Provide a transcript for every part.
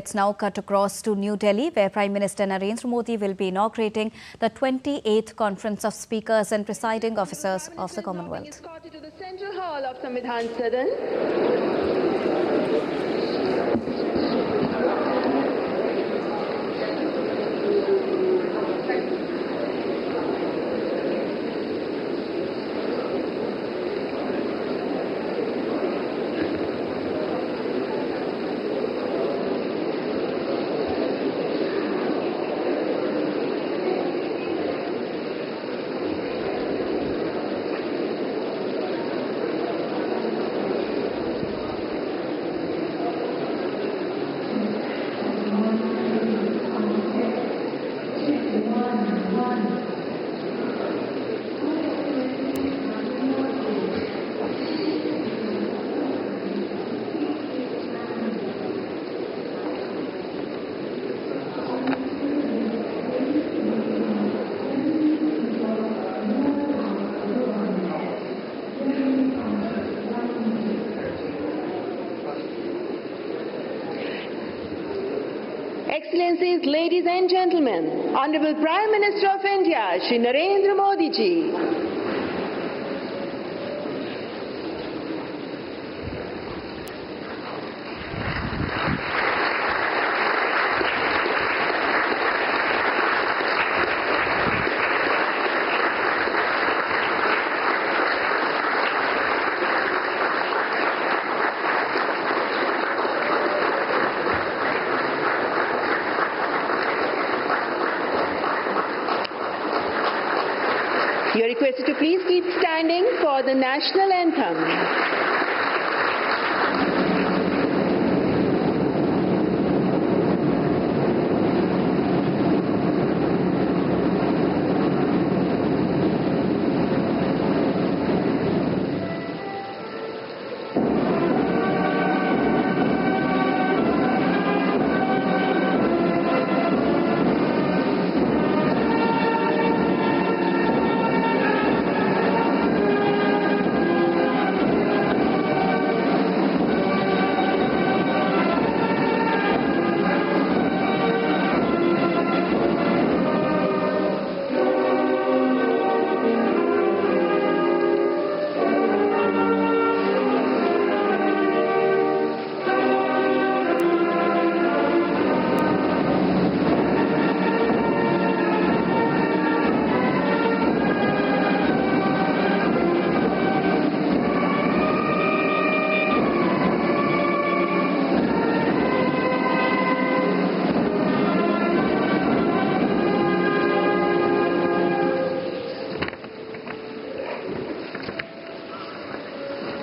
Let's now cut across to New Delhi, where Prime Minister Narendra Modi will be inaugurating the 28th Conference of Speakers and Presiding Officers of the Commonwealth. Escorted to the Central Hall of Samvidhan Sadan. Excellencies, ladies and gentlemen, Honorable Prime Minister of India, Shri Narendra Modi ji. You are requested to please keep standing for the national anthem.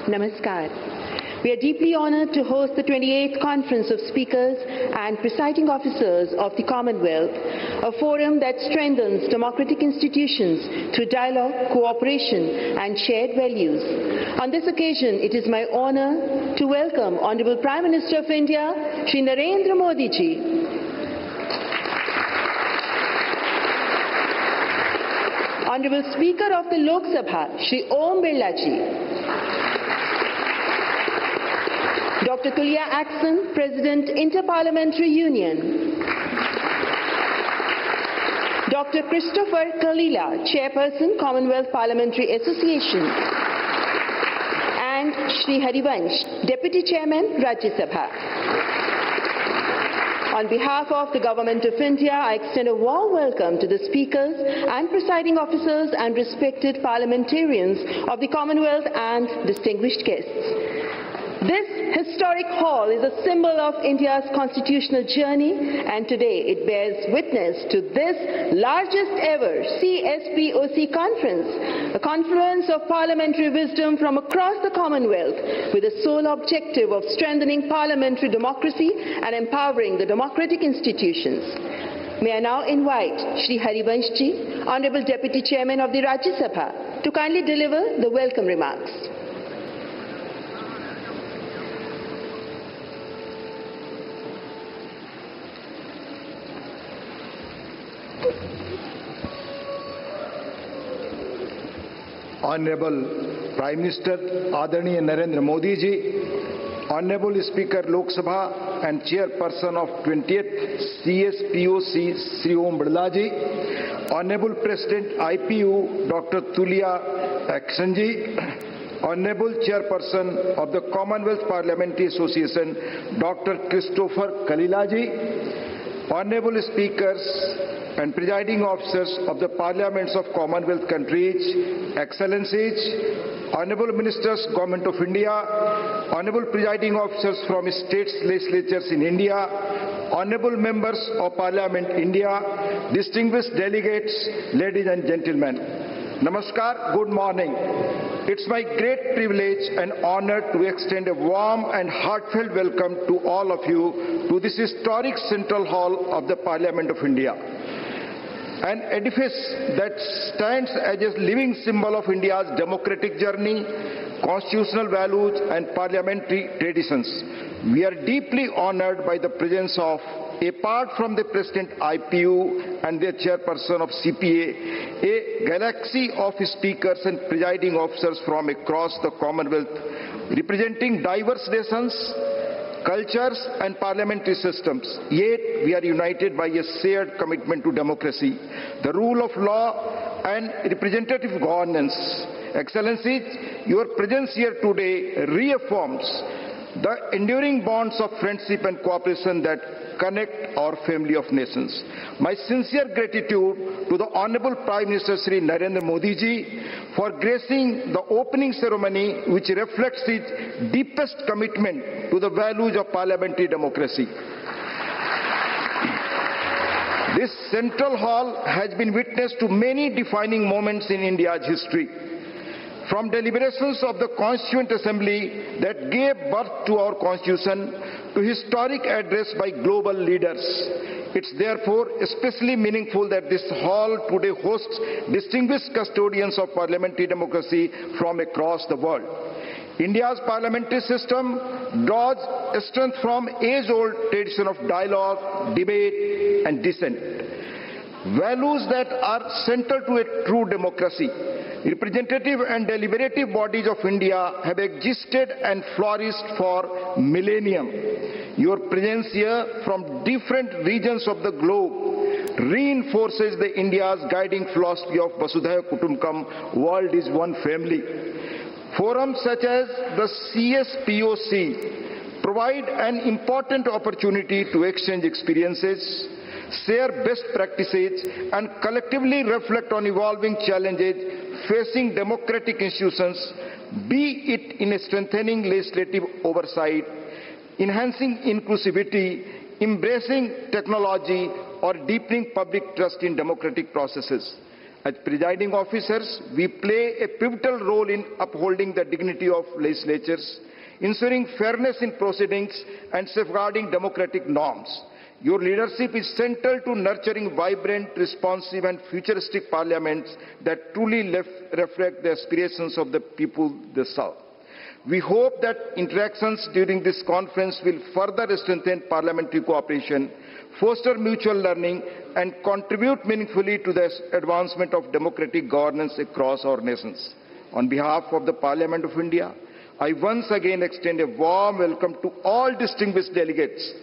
Namaskar. We are deeply honored to host the 28th Conference of Speakers and Presiding Officers of the Commonwealth, a forum that strengthens democratic institutions through dialogue, cooperation, and shared values. On this occasion, it is my honor to welcome Honorable Prime Minister of India, Shri Narendra Modi ji. Honorable Speaker of the Lok Sabha, Shri Om Birla ji. Dr. Tulia Axon, President, Inter-Parliamentary Union. Dr. Christopher Kalila, Chairperson, Commonwealth Parliamentary Association. And Shri Harivansh, Deputy Chairman, Rajya Sabha. On behalf of the Government of India, I extend a warm welcome to the speakers and presiding officers and respected parliamentarians of the Commonwealth and distinguished guests. This historic hall is a symbol of India's constitutional journey, and today it bears witness to this largest ever CSPOC conference, a confluence of parliamentary wisdom from across the Commonwealth with the sole objective of strengthening parliamentary democracy and empowering the democratic institutions. May I now invite Shri Harivansh ji, Honorable Deputy Chairman of the Rajya Sabha, to kindly deliver the welcome remarks. Honorable Prime Minister Adarniya Narendra Modi ji, Honorable Speaker Lok Sabha and Chairperson of 20th CSPOC Sri Om Birla Ji, Honorable President IPU Dr. Tulia Akshan Ji, Honorable Chairperson of the Commonwealth Parliamentary Association Dr. Christopher Kalila Ji, Honorable Speakers and Presiding Officers of the Parliaments of Commonwealth countries, Excellencies, Honorable Ministers, Government of India, Honorable Presiding Officers from States Legislatures in India, Honorable Members of Parliament, India, distinguished delegates, ladies and gentlemen. Namaskar, good morning. It's my great privilege and honor to extend a warm and heartfelt welcome to all of you to this historic Central Hall of the Parliament of India. An edifice that stands as a living symbol of India's democratic journey, constitutional values and parliamentary traditions. We are deeply honored by the presence of, apart from the President IPU and the Chairperson of CPA, a galaxy of speakers and presiding officers from across the Commonwealth, representing diverse nations, cultures and parliamentary systems. Yet we are united by a shared commitment to democracy, the rule of law and representative governance. Excellencies, your presence here today reaffirms the enduring bonds of friendship and cooperation that connect our family of nations. My sincere gratitude to the Honorable Prime Minister Shri Narendra Modi Ji for gracing the opening ceremony, which reflects his deepest commitment to the values of parliamentary democracy. This Central Hall has been witness to many defining moments in India's history. From deliberations of the Constituent Assembly that gave birth to our Constitution to historic address by global leaders. It's therefore especially meaningful that this hall today hosts distinguished custodians of parliamentary democracy from across the world. India's parliamentary system draws strength from age-old tradition of dialogue, debate and dissent. Values that are central to a true democracy. Representative and deliberative bodies of India have existed and flourished for millennium. Your presence here from different regions of the globe reinforces the India's guiding philosophy of Vasudhaiva Kutumbakam, world is one family. Forums such as the CSPOC provide an important opportunity to exchange experiences, share best practices and collectively reflect on evolving challenges facing democratic institutions, be it in strengthening legislative oversight, enhancing inclusivity, embracing technology or deepening public trust in democratic processes. As presiding officers, we play a pivotal role in upholding the dignity of legislatures, ensuring fairness in proceedings and safeguarding democratic norms. Your leadership is central to nurturing vibrant, responsive and futuristic parliaments that truly reflect the aspirations of the people they serve. We hope that interactions during this conference will further strengthen parliamentary cooperation, foster mutual learning and contribute meaningfully to the advancement of democratic governance across our nations. On behalf of the Parliament of India, I once again extend a warm welcome to all distinguished delegates.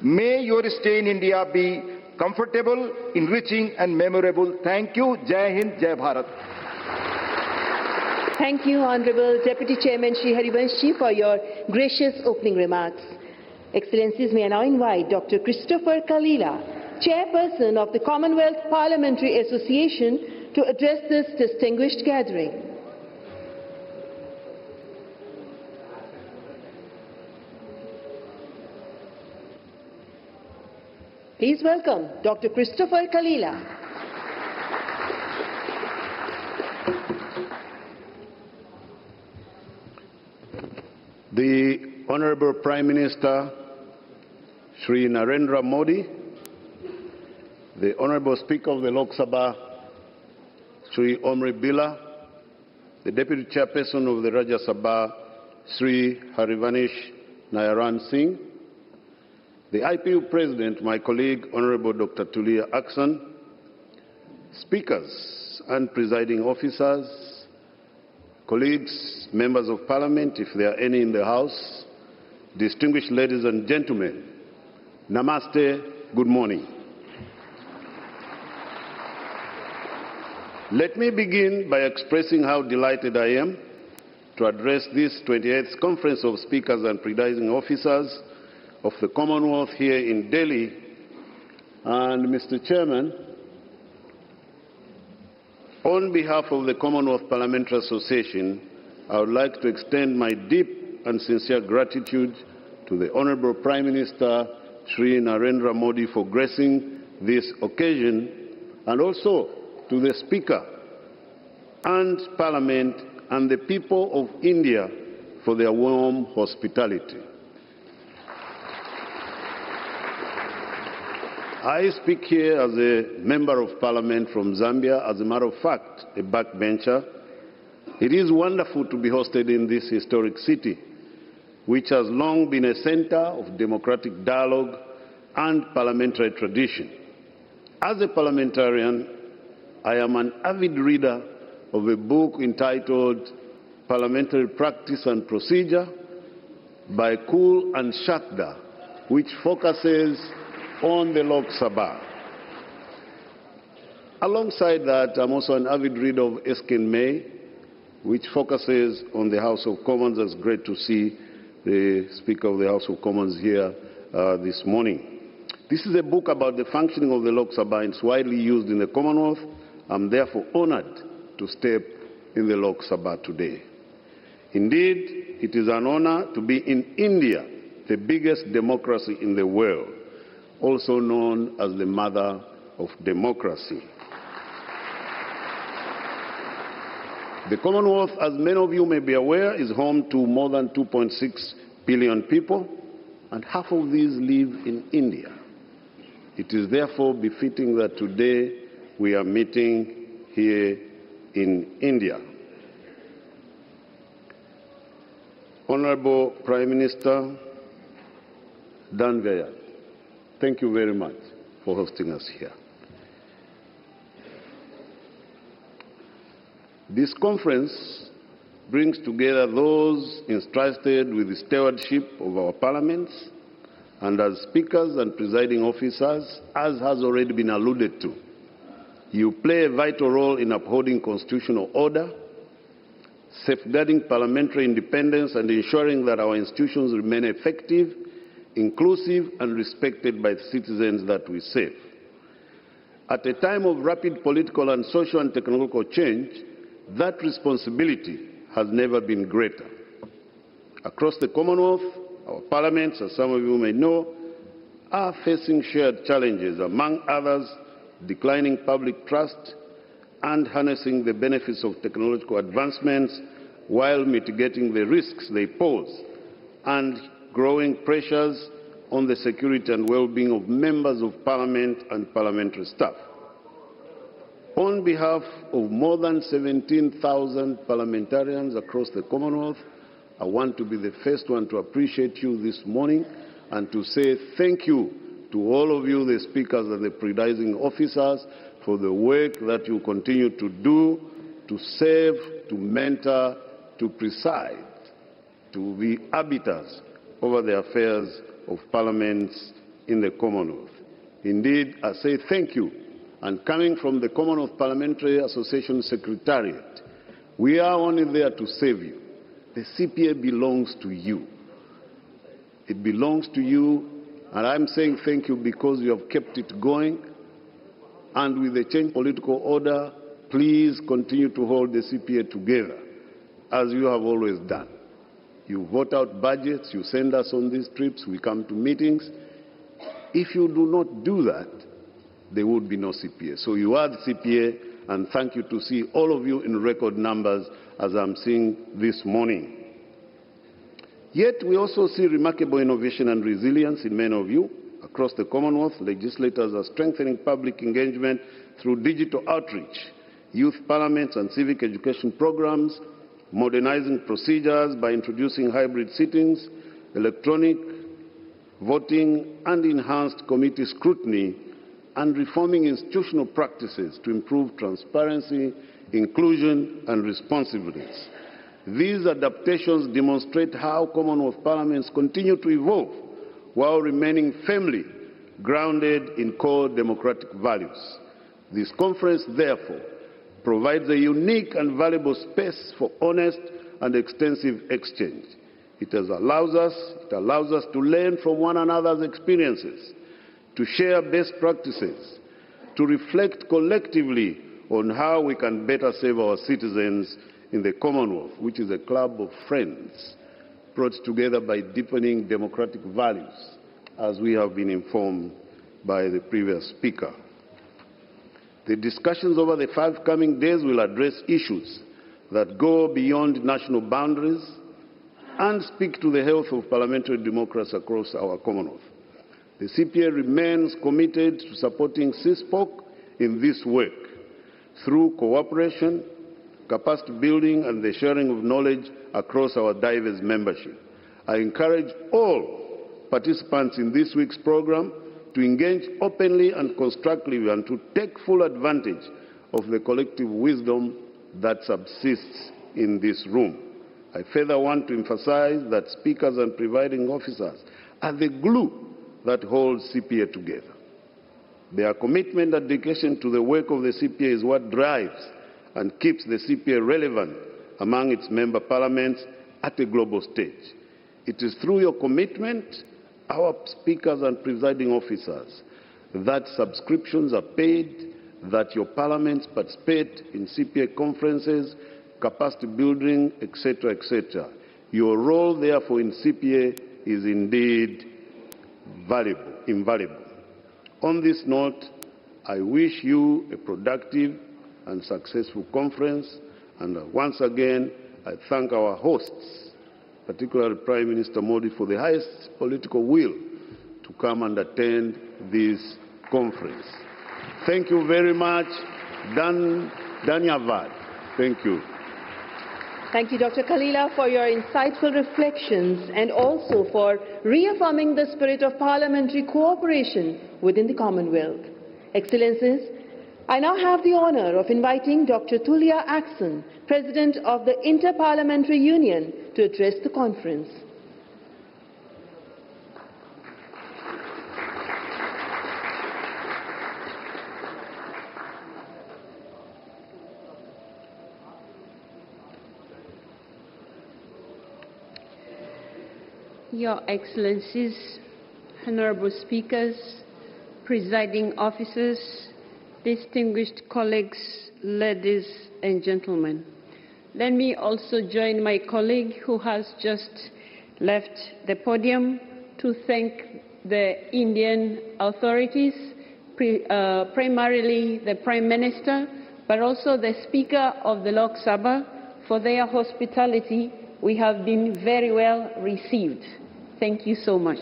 May your stay in India be comfortable, enriching and memorable. Thank you. Jai Hind, Jai Bharat. Thank you, Honorable Deputy Chairman Shri Harivanshi, for your gracious opening remarks. Excellencies, may I now invite Dr. Christopher Kalila, Chairperson of the Commonwealth Parliamentary Association, to address this distinguished gathering. Please welcome Dr. Christopher Kalila. The Honorable Prime Minister, Shri Narendra Modi, the Honorable Speaker of the Lok Sabha, Shri Om Birla, the Deputy Chairperson of the Rajya Sabha, Shri Harivanish Nayaran Singh, the IPU President, my colleague, Honorable Dr. Tulia Akshan, Speakers and Presiding Officers, colleagues, Members of Parliament, if there are any in the House, distinguished ladies and gentlemen, Namaste, good morning. Let me begin by expressing how delighted I am to address this 28th Conference of Speakers and Presiding Officers of the Commonwealth here in Delhi. And Mr. Chairman, on behalf of the Commonwealth Parliamentary Association, I would like to extend my deep and sincere gratitude to the Honourable Prime Minister Shri Narendra Modi for gracing this occasion, and also to the Speaker and Parliament and the people of India for their warm hospitality. I speak here as a Member of Parliament from Zambia, as a matter of fact, a backbencher. It is wonderful to be hosted in this historic city, which has long been a center of democratic dialogue and parliamentary tradition. As a parliamentarian, I am an avid reader of a book entitled Parliamentary Practice and Procedure by Kul and Shakda, which focuses on the Lok Sabha. Alongside that, I'm also an avid reader of Erskine May, which focuses on the House of Commons. It's great to see the Speaker of the House of Commons here this morning. This is a book about the functioning of the Lok Sabha, and it's widely used in the Commonwealth. I'm therefore honored to step in the Lok Sabha today. Indeed, it is an honor to be in India, the biggest democracy in the world, also known as the mother of democracy. The Commonwealth, as many of you may be aware, is home to more than 2.6 billion people, and half of these live in India. It is therefore befitting that today we are meeting here in India. Honorable Prime Minister Dan Gaya, thank you very much for hosting us here. This conference brings together those entrusted with the stewardship of our parliaments, and as speakers and presiding officers, as has already been alluded to, you play a vital role in upholding constitutional order, safeguarding parliamentary independence, and ensuring that our institutions remain effective, inclusive, and respected by the citizens that we serve. At a time of rapid political and social and technological change, that responsibility has never been greater. Across the Commonwealth, our parliaments, as some of you may know, are facing shared challenges, among others, declining public trust and harnessing the benefits of technological advancements while mitigating the risks they pose, and growing pressures on the security and well-being of members of Parliament and parliamentary staff. On behalf of more than 17,000 parliamentarians across the Commonwealth, I want to be the first one to appreciate you this morning and to say thank you to all of you, the speakers and the presiding officers, for the work that you continue to do, to serve, to mentor, to preside, to be arbiters over the affairs of parliaments in the Commonwealth. Indeed, I say thank you. And coming from the Commonwealth Parliamentary Association Secretariat, we are only there to serve you. The CPA belongs to you. It belongs to you, and I'm saying thank you because you have kept it going. And with the change political order, please continue to hold the CPA together, as you have always done. You vote out budgets, you send us on these trips, we come to meetings. If you do not do that, there would be no CPA. So you are the CPA, and thank you to see all of you in record numbers as I'm seeing this morning. Yet we also see remarkable innovation and resilience in many of you. Across the Commonwealth, legislators are strengthening public engagement through digital outreach, youth parliaments and civic education programs, modernizing procedures by introducing hybrid sittings, electronic voting, and enhanced committee scrutiny, and reforming institutional practices to improve transparency, inclusion, and responsiveness. These adaptations demonstrate how Commonwealth parliaments continue to evolve while remaining firmly grounded in core democratic values. This conference, therefore, provides a unique and valuable space for honest and extensive exchange. It allows us to learn from one another's experiences, to share best practices, to reflect collectively on how we can better serve our citizens in the Commonwealth, which is a club of friends brought together by deepening democratic values, as we have been informed by the previous speaker. The discussions over the forthcoming days will address issues that go beyond national boundaries and speak to the health of parliamentary democracy across our Commonwealth. The CPA remains committed to supporting CISPOC in this work through cooperation, capacity building, and the sharing of knowledge across our diverse membership. I encourage all participants in this week's program to engage openly and constructively and to take full advantage of the collective wisdom that subsists in this room. I further want to emphasize that speakers and presiding officers are the glue that holds CPA together. Their commitment and dedication to the work of the CPA is what drives and keeps the CPA relevant among its member parliaments at a global stage. It is through your commitment, our speakers and presiding officers, that subscriptions are paid, that your parliaments participate in CPA conferences, capacity building, etc., etc. Your role, therefore, in CPA is indeed invaluable. On this note, I wish you a productive and successful conference, and once again, I thank our hosts, particularly Prime Minister Modi, for the highest political will to come and attend this conference. Thank you very much. Dhanyavad. Thank you. Thank you, Dr. Kalila, for your insightful reflections and also for reaffirming the spirit of parliamentary cooperation within the Commonwealth. Excellencies, I now have the honor of inviting Dr. Tulia Axon, President of the Inter-Parliamentary Union, to address the conference. Your Excellencies, Honorable Speakers, Presiding Officers, distinguished colleagues, ladies and gentlemen. Let me also join my colleague who has just left the podium to thank the Indian authorities, primarily the Prime Minister, but also the Speaker of the Lok Sabha for their hospitality. We have been very well received. Thank you so much.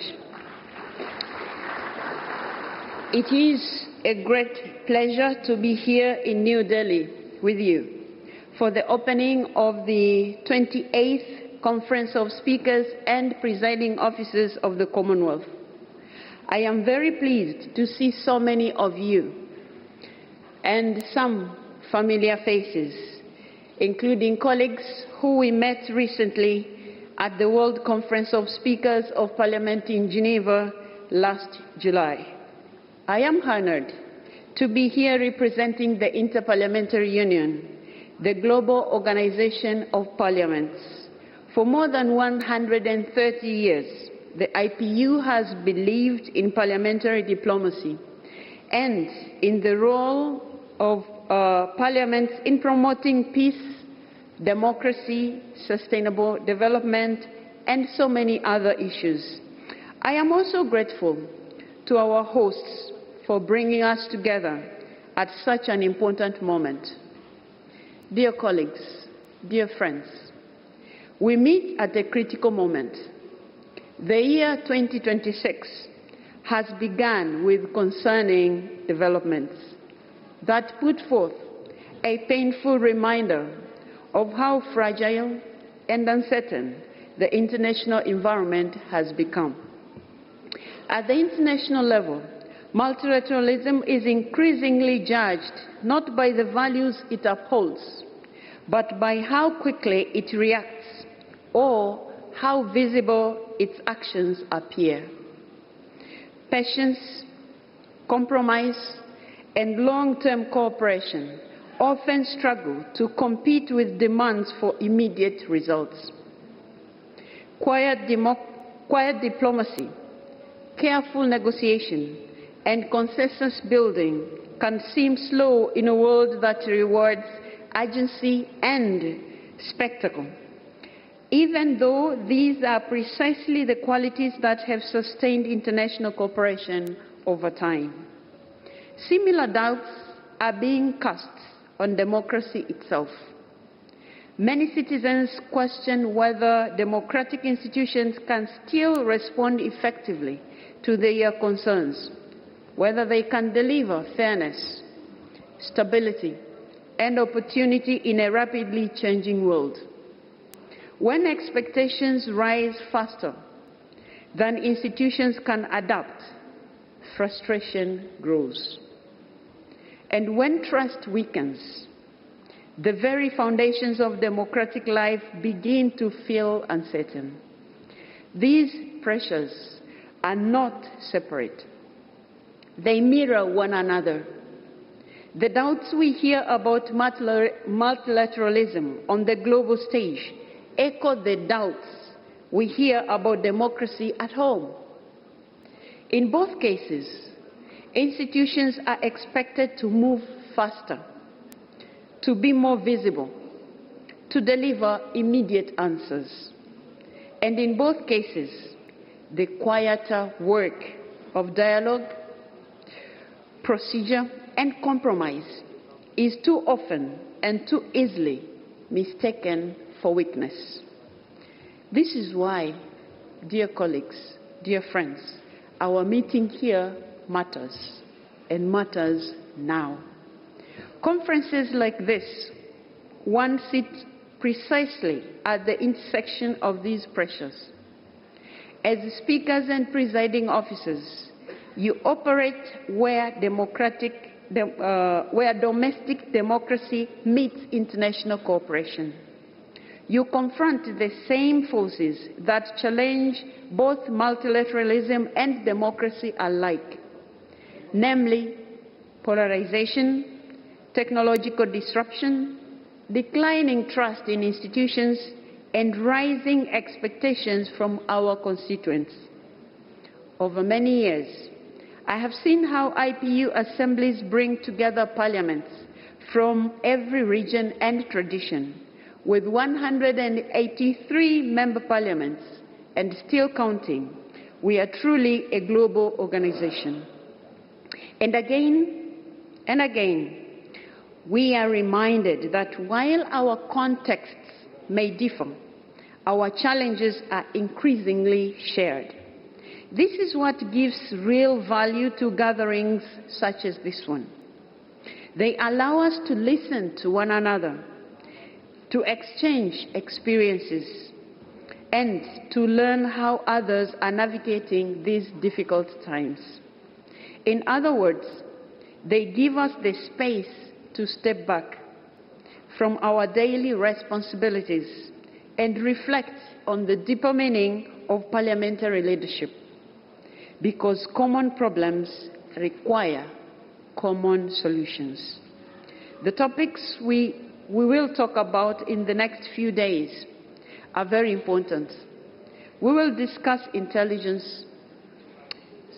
It is a great pleasure to be here in New Delhi with you for the opening of the 28th Conference of Speakers and Presiding Officers of the Commonwealth. I am very pleased to see so many of you and some familiar faces, including colleagues who we met recently at the World Conference of Speakers of Parliament in Geneva last July. I am honored to be here representing the Inter-Parliamentary Union, the global organization of parliaments. For more than 130 years, the IPU has believed in parliamentary diplomacy and in the role of parliaments in promoting peace, democracy, sustainable development, and so many other issues. I am also grateful to our hosts for bringing us together at such an important moment. Dear colleagues, dear friends, we meet at a critical moment. The year 2026 has begun with concerning developments that put forth a painful reminder of how fragile and uncertain the international environment has become. At the international level, multilateralism is increasingly judged not by the values it upholds, but by how quickly it reacts or how visible its actions appear. Patience, compromise, and long-term cooperation often struggle to compete with demands for immediate results. Quiet diplomacy, careful negotiation, and consensus building can seem slow in a world that rewards urgency and spectacle, even though these are precisely the qualities that have sustained international cooperation over time. Similar doubts are being cast on democracy itself. Many citizens question whether democratic institutions can still respond effectively to their concerns, whether they can deliver fairness, stability, and opportunity in a rapidly changing world. When expectations rise faster than institutions can adapt, frustration grows. And when trust weakens, the very foundations of democratic life begin to feel uncertain. These pressures are not separate. They mirror one another. The doubts we hear about multilateralism on the global stage echo the doubts we hear about democracy at home. In both cases, institutions are expected to move faster, to be more visible, to deliver immediate answers. And in both cases, the quieter work of dialogue, procedure, and compromise is too often and too easily mistaken for weakness. This is why, dear colleagues, dear friends, our meeting here matters, and matters now. Conferences like this, one sits precisely at the intersection of these pressures. As speakers and presiding officers, you operate where domestic democracy meets international cooperation. You confront the same forces that challenge both multilateralism and democracy alike, namely polarization, technological disruption, declining trust in institutions, and rising expectations from our constituents. Over many years, I have seen how IPU assemblies bring together parliaments from every region and tradition, with 183 member parliaments and still counting. We are truly a global organization. And again and again, we are reminded that while our contexts may differ, our challenges are increasingly shared. This is what gives real value to gatherings such as this one. They allow us to listen to one another, to exchange experiences, and to learn how others are navigating these difficult times. In other words, they give us the space to step back from our daily responsibilities and reflect on the deeper meaning of parliamentary leadership, because common problems require common solutions. The topics we will talk about in the next few days are very important. We will discuss intelligence,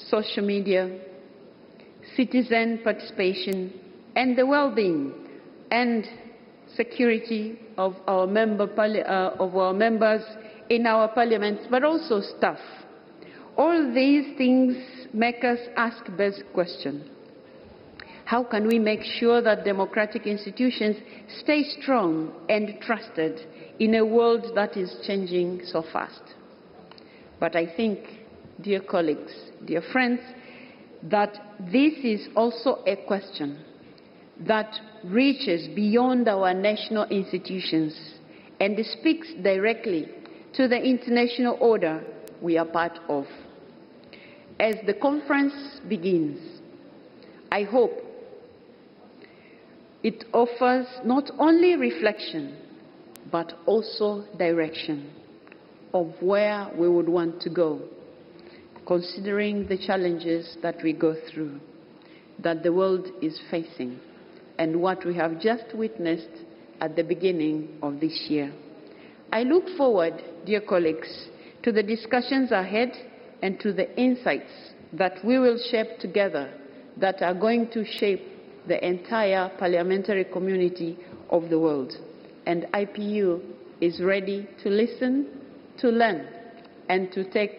social media, citizen participation, and the well-being and security of our members in our parliaments, but also staff. All these things make us ask this question: how can we make sure that democratic institutions stay strong and trusted in a world that is changing so fast? But I think, dear colleagues, dear friends, that this is also a question that reaches beyond our national institutions and speaks directly to the international order we are part of. As the conference begins, I hope It offers not only reflection, but also direction of where we would want to go, considering the challenges that we go through, that the world is facing, and what we have just witnessed at the beginning of this year. I look forward, dear colleagues, to the discussions ahead and to the insights that we will shape together that are going to shape the entire parliamentary community of the world. And IPU is ready to listen, to learn, and to take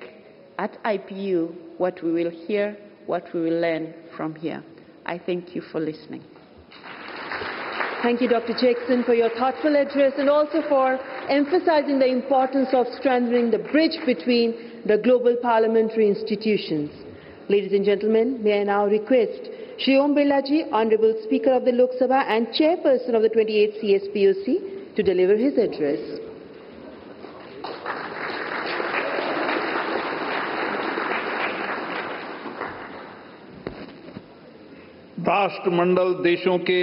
at IPU what we will hear, what we will learn from here. I thank you for listening. Thank you, Dr. Jackson, for your thoughtful address and also for emphasizing the importance of strengthening the bridge between the global parliamentary institutions. Ladies and gentlemen, may I now request Shri Om Birla Ji, Honorable Speaker of the Lok Sabha and Chairperson of the 28th CSPOC, to deliver his address. राष्ट्रमंडल देशों के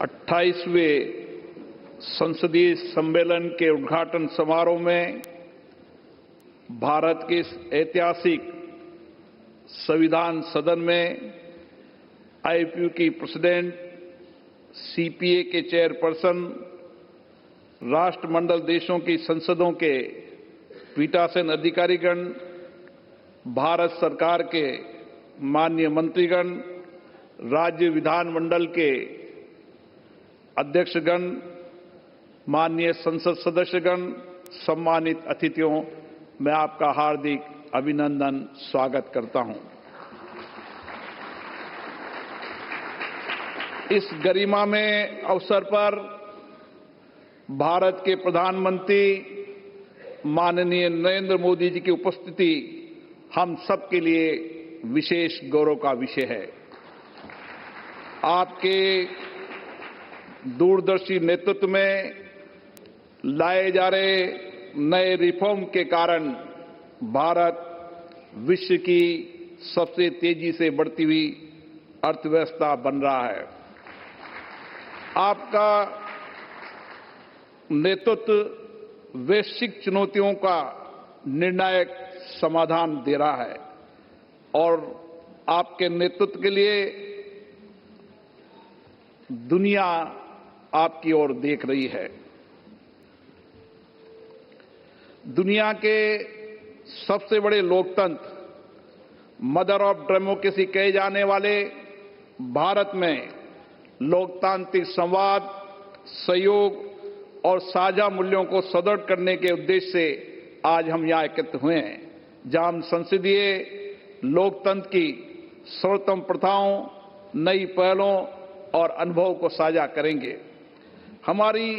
28वें संसदीय सम्मेलन के उद्घाटन समारोह में भारत के इस ऐतिहासिक संविधान सदन में आईपीयू की प्रेसिडेंट, सीपीए के चेयरपर्सन, राष्ट्रमंडल देशों की संसदों के पीठासीन अधिकारीगण, भारत सरकार के माननीय मंत्रीगण, राज्य विधानमंडल के अध्यक्षगण, माननीय संसद सदस्यगण, सम्मानित अतिथियों, मैं आपका हार्दिक अभिनंदन स्वागत करता हूं। इस गरिमामय अवसर पर भारत के प्रधानमंत्री माननीय नरेंद्र मोदी जी की उपस्थिति हम सबके लिए विशेष गौरव का विषय है। आपके दूरदर्शी नेतृत्व में लाए जा रहे नए रिफॉर्म के कारण भारत विश्व की सबसे तेजी से बढ़ती हुई अर्थव्यवस्था बन रहा है। आपका नेतृत्व वैश्विक चुनौतियों का निर्णायक समाधान दे रहा है और आपके नेतृत्व के लिए दुनिया आपकी ओर देख रही है। दुनिया के सबसे बड़े लोकतंत्र, मदर ऑफ डेमोक्रेसी कहे जाने वाले भारत में लोकतांत्रिक संवाद, सहयोग और साझा मूल्यों को सुदृढ़ करने के उद्देश्य से आज हम यहाँ एकत्र हुए हैं, जहां हम संसदीय लोकतंत्र की सर्वोत्तम प्रथाओं, नई पहलों और अनुभव को साझा करेंगे। हमारी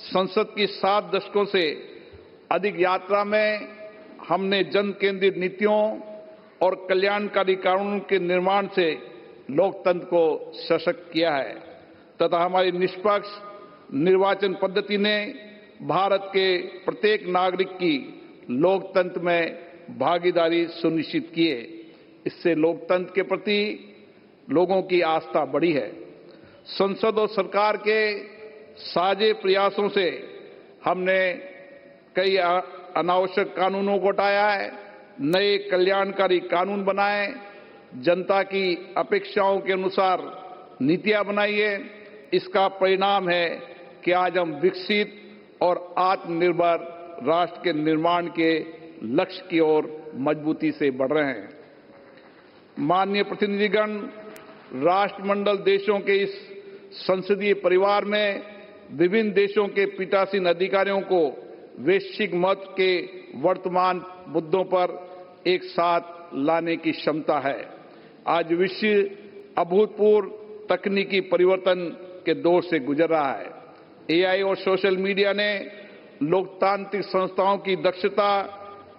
संसद की 7 दशकों से अधिक यात्रा में हमने जन केंद्रित नीतियों और कल्याणकारी कानूनों के निर्माण से लोकतंत्र को सशक्त किया है तथा हमारी निष्पक्ष निर्वाचन पद्धति ने भारत के प्रत्येक नागरिक की लोकतंत्र में भागीदारी सुनिश्चित की है। इससे लोकतंत्र के प्रति लोगों की आस्था बढ़ी है। संसद और सरकार के साझे प्रयासों से हमने कई अनावश्यक कानूनों को हटाया है, नए कल्याणकारी कानून बनाए, जनता की अपेक्षाओं के अनुसार नीतियां बनाई है। इसका परिणाम है कि आज हम विकसित और आत्मनिर्भर राष्ट्र के निर्माण के लक्ष्य की ओर मजबूती से बढ़ रहे हैं। माननीय प्रतिनिधिगण, राष्ट्रमंडल देशों के इस संसदीय परिवार में विभिन्न देशों के पीठासीन अधिकारियों को वैश्विक महत्व के वर्तमान मुद्दों पर एक साथ लाने की क्षमता है। आज विश्व अभूतपूर्व तकनीकी परिवर्तन के दौर से गुजर रहा है। एआई और सोशल मीडिया ने लोकतांत्रिक संस्थाओं की दक्षता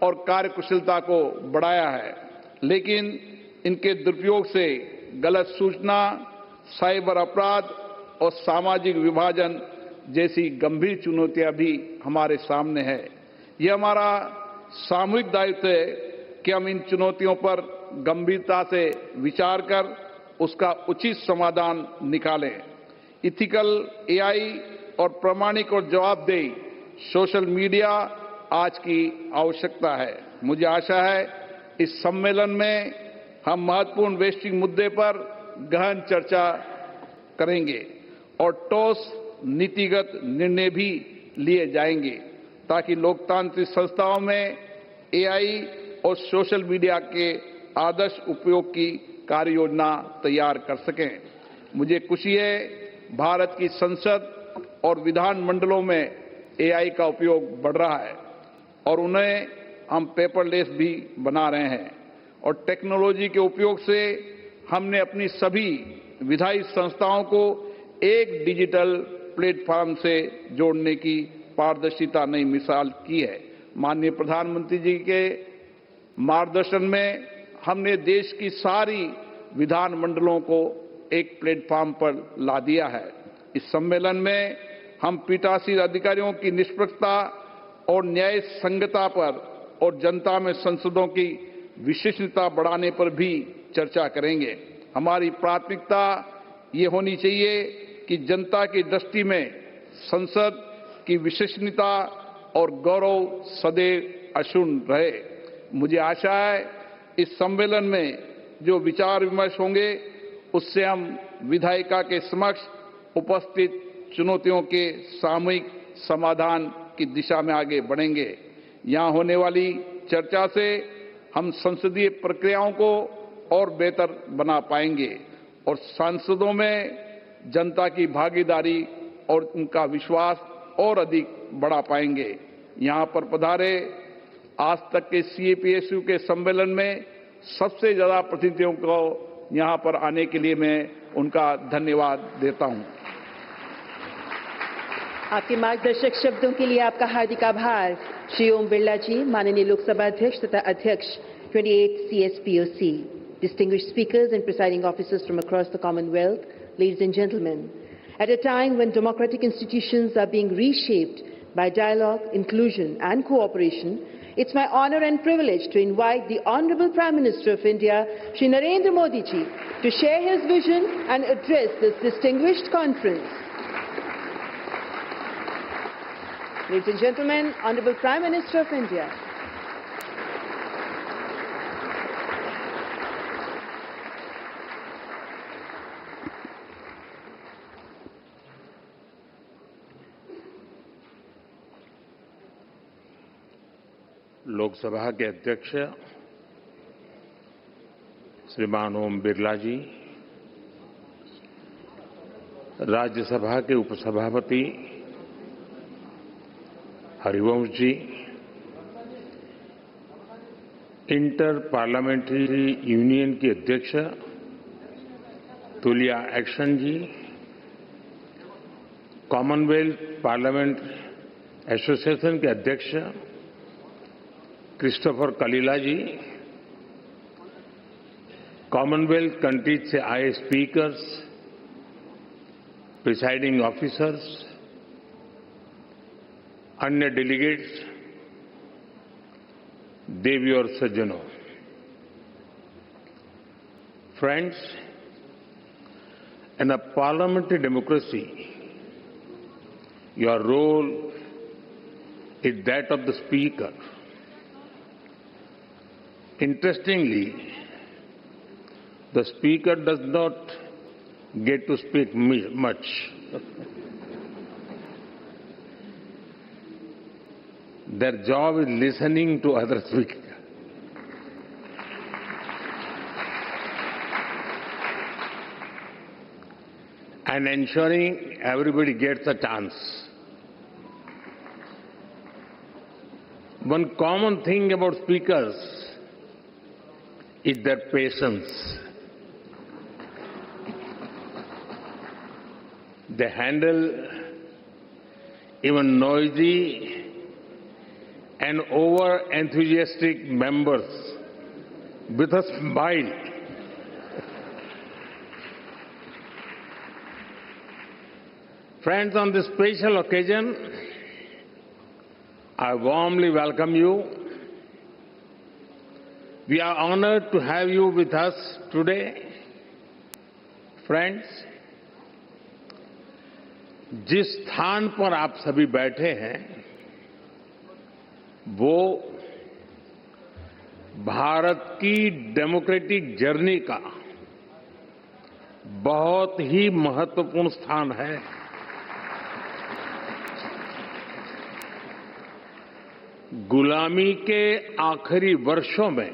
और कार्यकुशलता को बढ़ाया है, लेकिन इनके दुरुपयोग से गलत सूचना, साइबर अपराध और सामाजिक विभाजन जैसी गंभीर चुनौतियां भी हमारे सामने है। यह हमारा सामूहिक दायित्व है कि हम इन चुनौतियों पर गंभीरता से विचार कर उसका उचित समाधान निकालें। इथिकल एआई और प्रामाणिक और जवाबदेही सोशल मीडिया आज की आवश्यकता है। मुझे आशा है इस सम्मेलन में हम महत्वपूर्ण वैश्विक मुद्दे पर गहन चर्चा करेंगे और ठोस नीतिगत निर्णय भी लिए जाएंगे ताकि लोकतांत्रिक संस्थाओं में एआई और सोशल मीडिया के आदर्श उपयोग की कार्य योजना तैयार कर सकें। मुझे खुशी है भारत की संसद और विधानमंडलों में एआई का उपयोग बढ़ रहा है और उन्हें हम पेपरलेस भी बना रहे हैं और टेक्नोलॉजी के उपयोग से हमने अपनी सभी विधायी संस्थाओं को एक डिजिटल प्लेटफॉर्म से जोड़ने की पारदर्शिता नई मिसाल की है। माननीय प्रधानमंत्री जी के मार्गदर्शन में हमने देश की सारी विधान मंडलों को एक प्लेटफॉर्म पर ला दिया है। इस सम्मेलन में हम पीठासीन अधिकारियों की निष्पक्षता और न्याय संगतता पर और जनता में संसदों की विश्वसनीयता बढ़ाने पर भी चर्चा करेंगे। हमारी प्राथमिकता ये होनी चाहिए कि जनता की दृष्टि में संसद की विश्वसनीयता और गौरव सदैव अक्षुण्ण रहे। मुझे आशा है इस सम्मेलन में जो विचार विमर्श होंगे उससे हम विधायिका के समक्ष उपस्थित चुनौतियों के सामूहिक समाधान की दिशा में आगे बढ़ेंगे। यहाँ होने वाली चर्चा से हम संसदीय प्रक्रियाओं को और बेहतर बना पाएंगे और सांसदों में जनता की भागीदारी और उनका विश्वास और अधिक बढ़ा पाएंगे। यहाँ पर पधारे आज तक के CAPSU के सम्मेलन में सबसे ज्यादा प्रतिनिधियों को यहाँ पर आने के लिए मैं उनका धन्यवाद देता हूँ। आपके मार्गदर्शक शब्दों के लिए आपका हार्दिक आभार श्री ओम बिरला जी, माननीय लोकसभा अध्यक्ष तथा अध्यक्ष 28 CSPOC, distinguished speakers and presiding officers from across the Commonwealth, ladies and gentlemen. At a time when democratic institutions are being reshaped by dialogue, inclusion and cooperation, it's my honor and privilege to invite the Honorable Prime Minister of India, Shri Narendra Modi ji, to share his vision and address this distinguished conference. Ladies and gentlemen, Honorable Prime Minister of India. Lok Sabha के अध्यक्ष श्रीमान ओम बिरला जी, राज्यसभा के उपसभापति Harivansh ji, inter parliamentary union की अध्यक्ष Tulia action जी, Commonwealth parliament association के अध्यक्ष Christopher कलीला जी, Commonwealth countries से आए स्पीकर्स, प्रिसाइडिंग ऑफिसर्स, अन्य डेलीगेट्स, देवी और सज्जनों, friends, in a parliamentary democracy, your role is that of the speaker. Interestingly, the speaker does not get to speak much. Their job is listening to other speakers. And ensuring everybody gets a chance. One common thing about speakers is their patience. They handle even noisy and over-enthusiastic members with a smile. Friends, on this special occasion, I warmly welcome you. We are honored to have you with us today friends, जिस स्थान पर आप सभी बैठे हैं वो भारत की democratic journey का बहुत ही महत्वपूर्ण स्थान है। गुलामी के आखिरी वर्षों में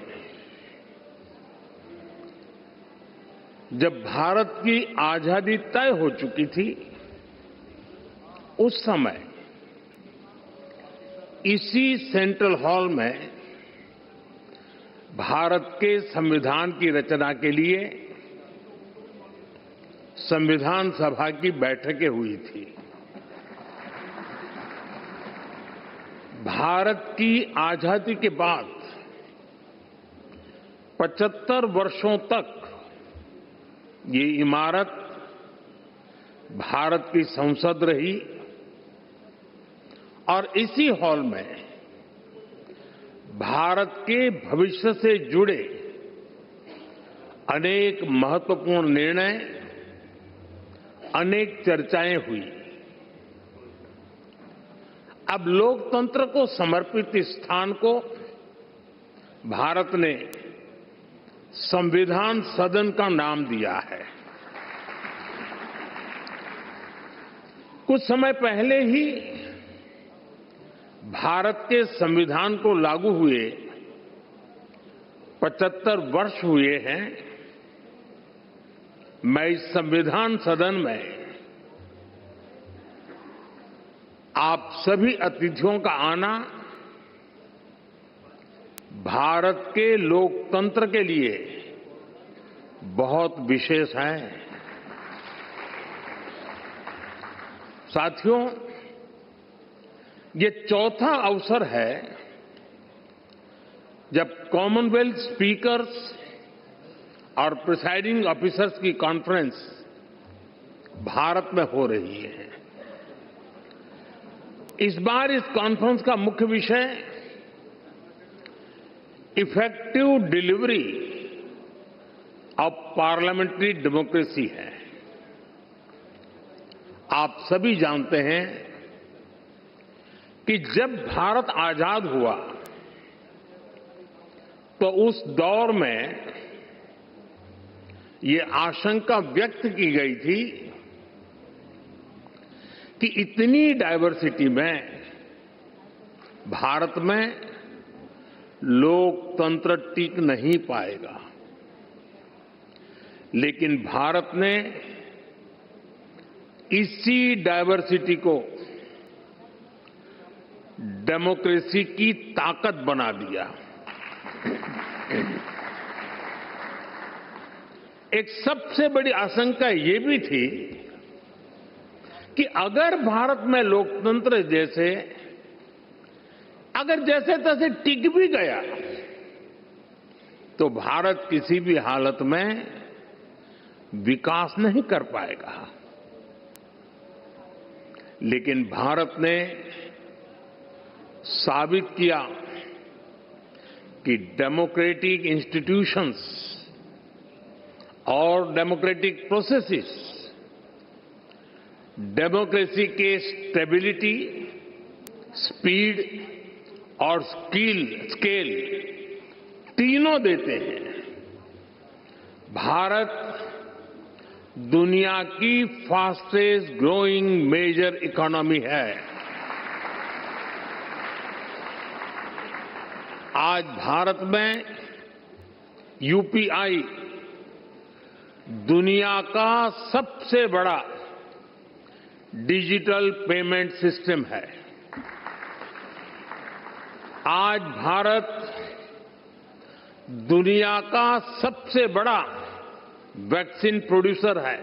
जब भारत की आजादी तय हो चुकी थी, उस समय इसी सेंट्रल हॉल में भारत के संविधान की रचना के लिए संविधान सभा की बैठकें हुई थी। भारत की आजादी के बाद 75 वर्षों तक ये इमारत भारत की संसद रही और इसी हॉल में भारत के भविष्य से जुड़े अनेक महत्वपूर्ण निर्णय, अनेक चर्चाएं हुई। अब लोकतंत्र को समर्पित इस स्थान को भारत ने संविधान सदन का नाम दिया है। कुछ समय पहले ही भारत के संविधान को लागू हुए 75 वर्ष हुए हैं। मैं इस संविधान सदन में आप सभी अतिथियों का आना भारत के लोकतंत्र के लिए बहुत विशेष है। साथियों, ये चौथा अवसर है जब कॉमनवेल्थ स्पीकर्स और प्रिसाइडिंग ऑफिसर्स की कॉन्फ्रेंस भारत में हो रही है। इस बार इस कॉन्फ्रेंस का मुख्य विषय effective delivery of parliamentary democracy है। आप सभी जानते हैं कि जब भारत आजाद हुआ तो उस दौर में ये आशंका व्यक्त की गई थी कि इतनी डायवर्सिटी में भारत में लोकतंत्र टिक नहीं पाएगा। लेकिन भारत ने इसी डायवर्सिटी को डेमोक्रेसी की ताकत बना दिया। एक सबसे बड़ी आशंका ये भी थी कि अगर भारत में लोकतंत्र अगर जैसे तैसे टिक भी गया तो भारत किसी भी हालत में विकास नहीं कर पाएगा। लेकिन भारत ने साबित किया कि डेमोक्रेटिक इंस्टीट्यूशंस और डेमोक्रेटिक प्रोसेसेस डेमोक्रेसी के स्टेबिलिटी, स्पीड और स्केल तीनों देते हैं। भारत दुनिया की फास्टेस्ट ग्रोइंग मेजर इकोनॉमी है। आज भारत में यूपीआई दुनिया का सबसे बड़ा डिजिटल पेमेंट सिस्टम है। आज भारत दुनिया का सबसे बड़ा वैक्सीन प्रोड्यूसर है।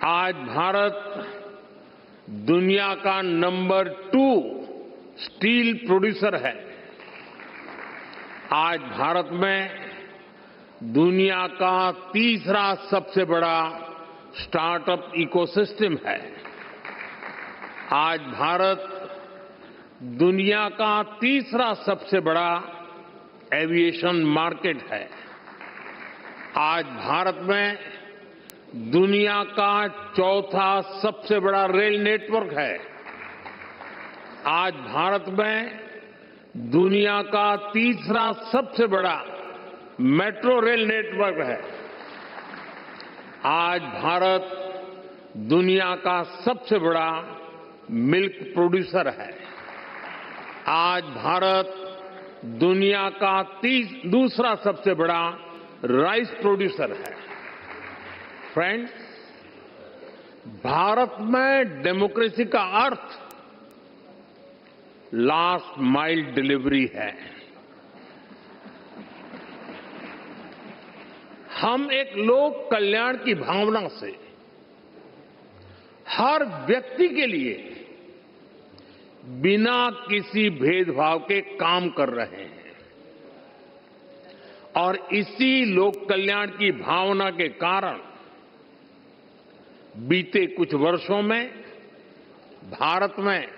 आज भारत दुनिया का नंबर 2 स्टील प्रोड्यूसर है। आज भारत में दुनिया का तीसरा सबसे बड़ा स्टार्टअप इकोसिस्टम है। आज भारत दुनिया का तीसरा सबसे बड़ा एविएशन मार्केट है। आज भारत में दुनिया का चौथा सबसे बड़ा रेल नेटवर्क है। आज भारत में दुनिया का तीसरा सबसे बड़ा मेट्रो रेल नेटवर्क है। आज भारत दुनिया का सबसे बड़ा मिल्क प्रोड्यूसर है। आज भारत दुनिया का दूसरा सबसे बड़ा राइस प्रोड्यूसर है। फ्रेंड्स, भारत में डेमोक्रेसी का अर्थ लास्ट माइल डिलीवरी है। हम एक लोक कल्याण की भावना से हर व्यक्ति के लिए बिना किसी भेदभाव के काम कर रहे हैं और इसी लोक कल्याण की भावना के कारण बीते कुछ वर्षों में भारत में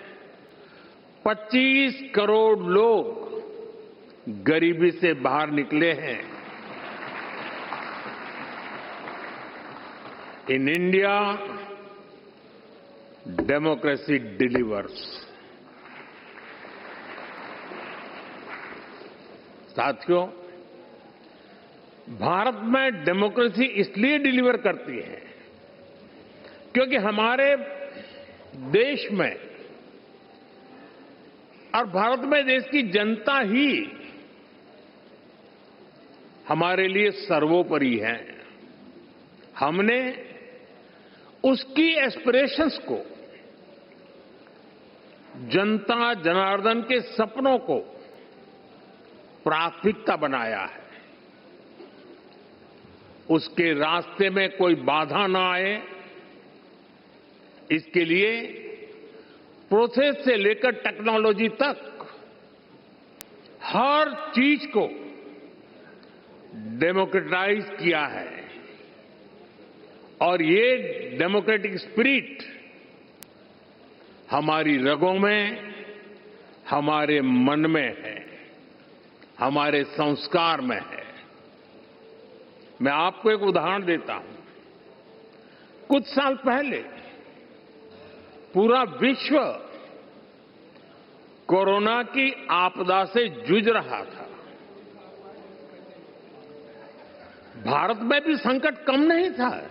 25 करोड़ लोग गरीबी से बाहर निकले हैं। In India democracy delivers. साथियों, भारत में डेमोक्रेसी इसलिए डिलीवर करती है क्योंकि हमारे देश में और भारत में देश की जनता ही हमारे लिए सर्वोपरि है। हमने उसकी एस्पिरेशंस को, जनता जनार्दन के सपनों को प्राथमिकता बनाया है। उसके रास्ते में कोई बाधा ना आए, इसके लिए प्रोसेस से लेकर टेक्नोलॉजी तक हर चीज को डेमोक्रेटाइज किया है और ये डेमोक्रेटिक स्पिरिट हमारी रगों में, हमारे मन में है, हमारे संस्कार में है। मैं आपको एक उदाहरण देता हूं। कुछ साल पहले पूरा विश्व कोरोना की आपदा से जूझ रहा था। भारत में भी संकट कम नहीं था,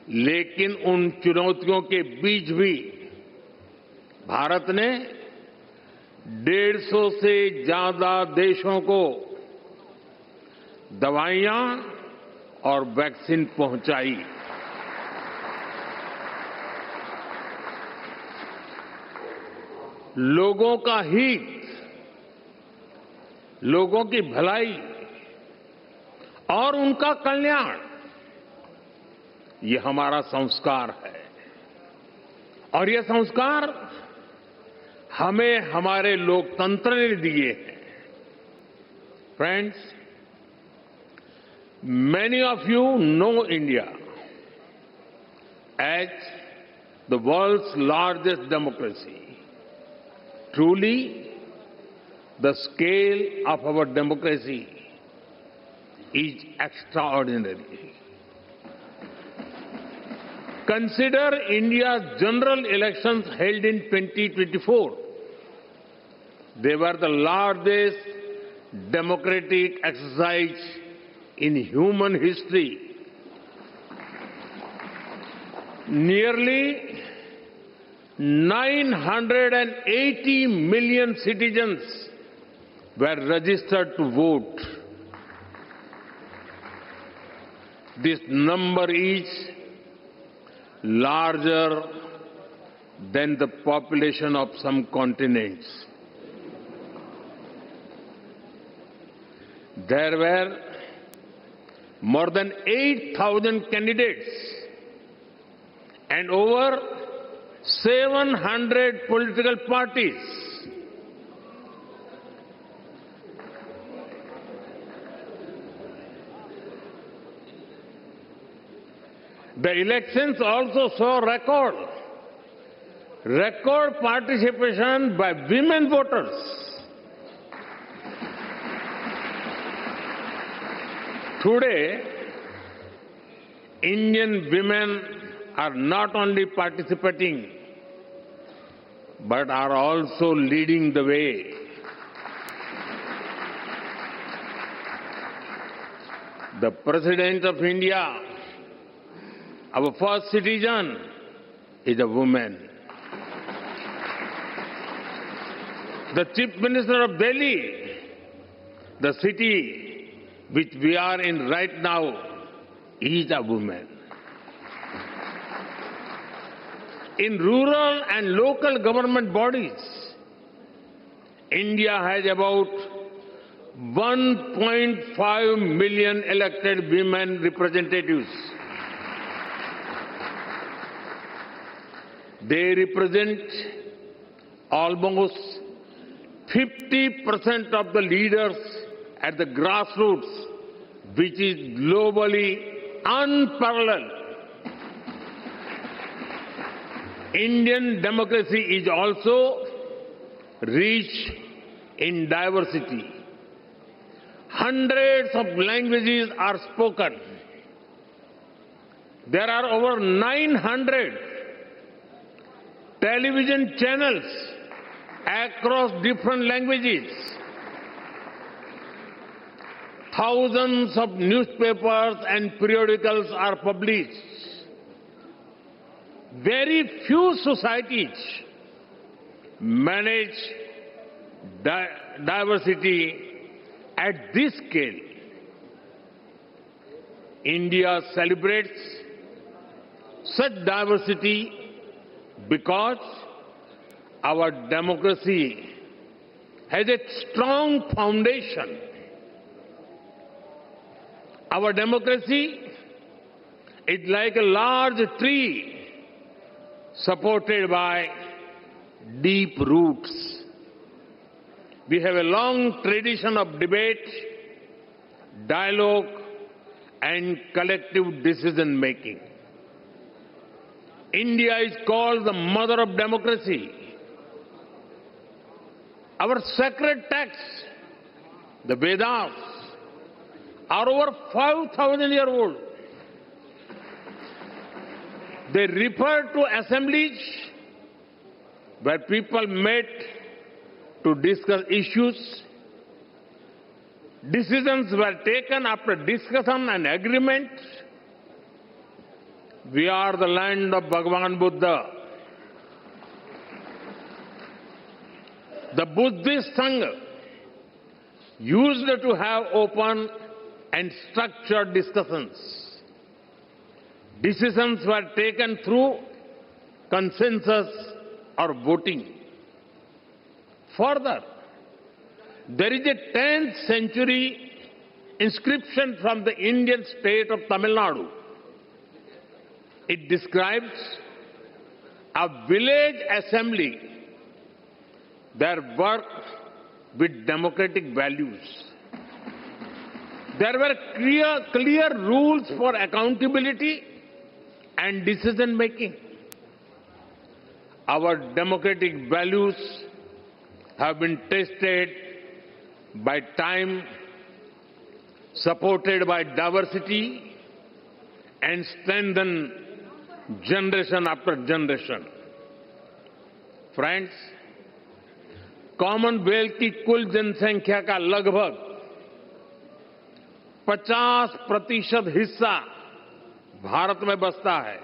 लेकिन उन चुनौतियों के बीच भी भारत ने 150 से ज्यादा देशों को दवाइयां और वैक्सीन पहुंचाई। लोगों का हित, लोगों की भलाई और उनका कल्याण, ये हमारा संस्कार है और ये संस्कार हमें हमारे लोकतंत्र ने दिए हैं। Friends, many of you know India as the world's largest democracy. Truly, the scale of our democracy is extraordinary. Consider India's general elections held in 2024. They were the largest democratic exercise in human history. Nearly 980 million citizens were registered to vote. This number is larger than the population of some continents. There were more than 8,000 candidates and over 700 political parties. The elections also saw record participation by women voters. Today, Indian women are not only participating, but are also leading the way. The President of India, our first citizen, is a woman. The Chief Minister of Delhi, the city which we are in right now, is a woman. In rural and local government bodies, India has about 1.5 million elected women representatives. They represent almost 50% of the leaders at the grassroots, which is globally unparalleled. Indian democracy is also rich in diversity. Hundreds of languages are spoken. There are over 900 television channels across different languages. Thousands of newspapers and periodicals are published. Very few societies manage diversity at this scale. India celebrates such diversity because our democracy has a strong foundation. Our democracy is like a large tree supported by deep roots. We have a long tradition of debate, dialogue, and collective decision making. India is called the mother of democracy. Our sacred texts, the Vedas, are over 5,000 years old. They refer to assemblies where people met to discuss issues. Decisions were taken after discussion and agreement. We are the land of Bhagavan Buddha. The Buddhist Sangha used to have open and structured discussions. Decisions were taken through consensus or voting. Further, there is a 10th century inscription from the Indian state of Tamil Nadu. It describes a village assembly that worked with democratic values. There were clear rules for accountability and decision making. Our democratic values have been tested by time, supported by diversity, and strengthened generation after generation. Friends, Commonwealth की कुल जनसंख्या का लगभग 50% हिस्सा भारत में बसता है।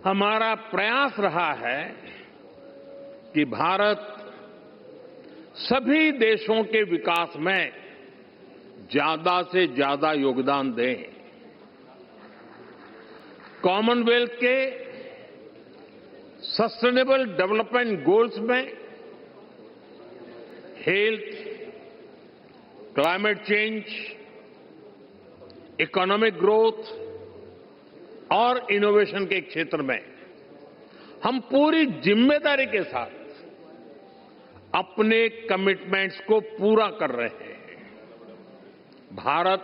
हमारा प्रयास रहा है कि भारत सभी देशों के विकास में ज्यादा से ज्यादा योगदान दे। कॉमनवेल्थ के सस्टेनेबल डेवलपमेंट गोल्स में health, climate change, economic growth और इनोवेशन के क्षेत्र में हम पूरी जिम्मेदारी के साथ अपने कमिटमेंट्स को पूरा कर रहे हैं। भारत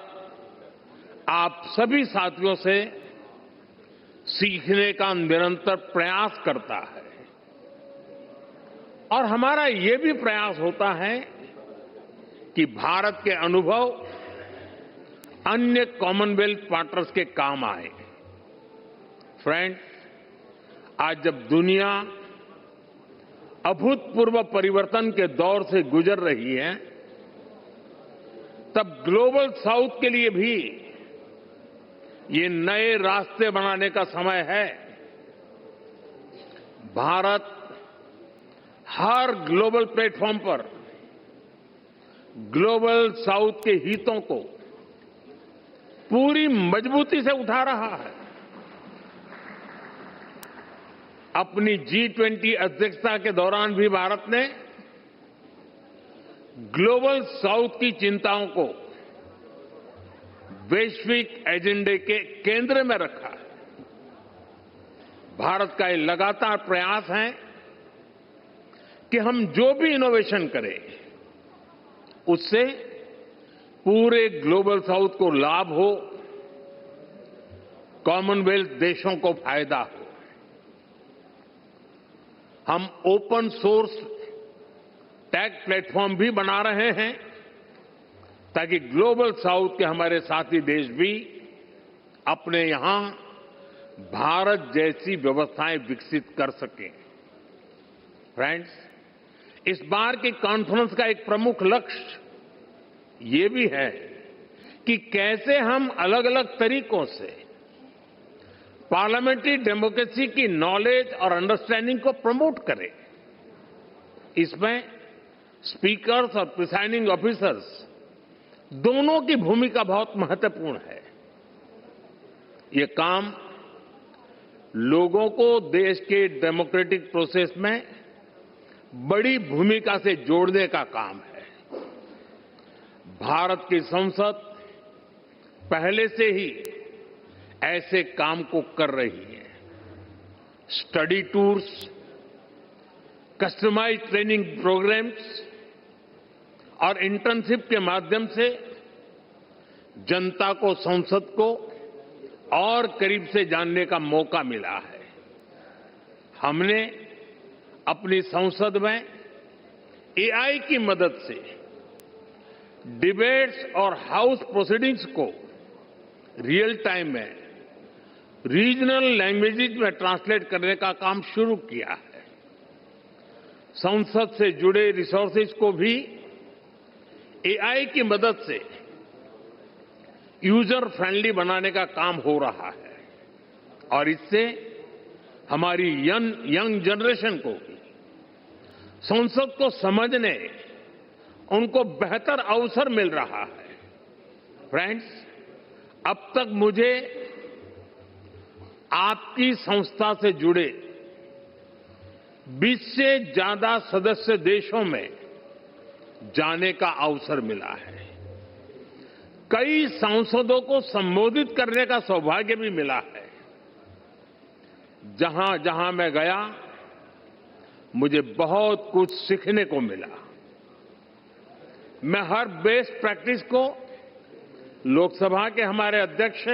आप सभी साथियों से सीखने का निरंतर प्रयास करता है और हमारा ये भी प्रयास होता है कि भारत के अनुभव अन्य कॉमनवेल्थ पार्टनर्स के काम आए। फ्रेंड्स, आज जब दुनिया अभूतपूर्व परिवर्तन के दौर से गुजर रही है, तब ग्लोबल साउथ के लिए भी ये नए रास्ते बनाने का समय है। भारत हर ग्लोबल प्लेटफॉर्म पर ग्लोबल साउथ के हितों को पूरी मजबूती से उठा रहा है। अपनी G20 अध्यक्षता के दौरान भी भारत ने ग्लोबल साउथ की चिंताओं को वैश्विक एजेंडे के केंद्र में रखा है। भारत का ये लगातार प्रयास है कि हम जो भी इनोवेशन करें उससे पूरे ग्लोबल साउथ को लाभ हो, कॉमनवेल्थ देशों को फायदा हो। हम ओपन सोर्स टेक प्लेटफॉर्म भी बना रहे हैं ताकि ग्लोबल साउथ के हमारे साथी देश भी अपने यहां भारत जैसी व्यवस्थाएं विकसित कर सकें। फ्रेंड्स, इस बार की कॉन्फ्रेंस का एक प्रमुख लक्ष्य ये भी है कि कैसे हम अलग अलग तरीकों से पार्लियामेंट्री डेमोक्रेसी की नॉलेज और अंडरस्टैंडिंग को प्रमोट करें। इसमें स्पीकर्स और प्रिसाइडिंग ऑफिसर्स दोनों की भूमिका बहुत महत्वपूर्ण है। ये काम लोगों को देश के डेमोक्रेटिक प्रोसेस में बड़ी भूमिका से जोड़ने का काम है। भारत की संसद पहले से ही ऐसे काम को कर रही है। Study tours, customised training programmes और इंटर्नशिप के माध्यम से जनता को संसद को और करीब से जानने का मौका मिला है। हमने अपनी संसद में AI की मदद से डिबेट्स और हाउस प्रोसीडिंग्स को रियल टाइम में रीजनल लैंग्वेजेज में ट्रांसलेट करने का काम शुरू किया है। संसद से जुड़े रिसोर्सेज को भी AI की मदद से यूजर फ्रेंडली बनाने का काम हो रहा है और इससे हमारी यंग जनरेशन को संसद को समझने, उनको बेहतर अवसर मिल रहा है। फ्रेंड्स, अब तक मुझे आपकी संस्था से जुड़े 20 से ज्यादा सदस्य देशों में जाने का अवसर मिला है। कई सांसदों को संबोधित करने का सौभाग्य भी मिला है। जहां जहां मैं गया, मुझे बहुत कुछ सीखने को मिला। मैं हर बेस्ट प्रैक्टिस को लोकसभा के हमारे अध्यक्ष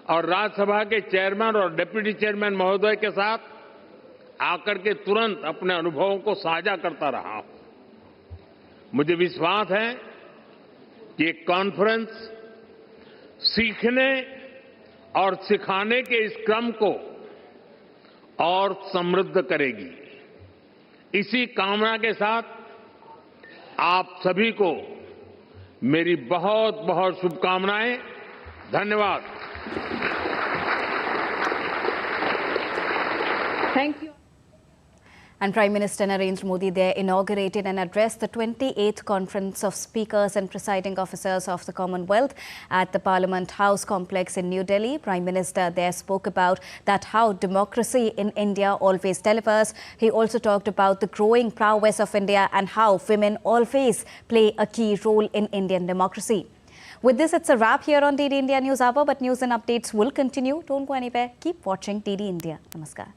और राज्यसभा के चेयरमैन और डिप्टी चेयरमैन महोदय के साथ आकर के तुरंत अपने अनुभवों को साझा करता रहा हूं। मुझे विश्वास है कि ये कॉन्फ्रेंस सीखने और सिखाने के इस क्रम को और समृद्ध करेगी। इसी कामना के साथ आप सभी को मेरी बहुत बहुत शुभकामनाएं। धन्यवाद। Thank you. And Prime Minister Narendra Modi there inaugurated and addressed the 28th Conference of Speakers and Presiding Officers of the Commonwealth at the Parliament House complex in New Delhi. Prime Minister there spoke about that how democracy in India always delivers. He also talked about the growing prowess of India and how women always play a key role in Indian democracy. With this, it's a wrap here on DD India News Hour, but news and updates will continue. Don't go anywhere. Keep watching DD India. Namaskar.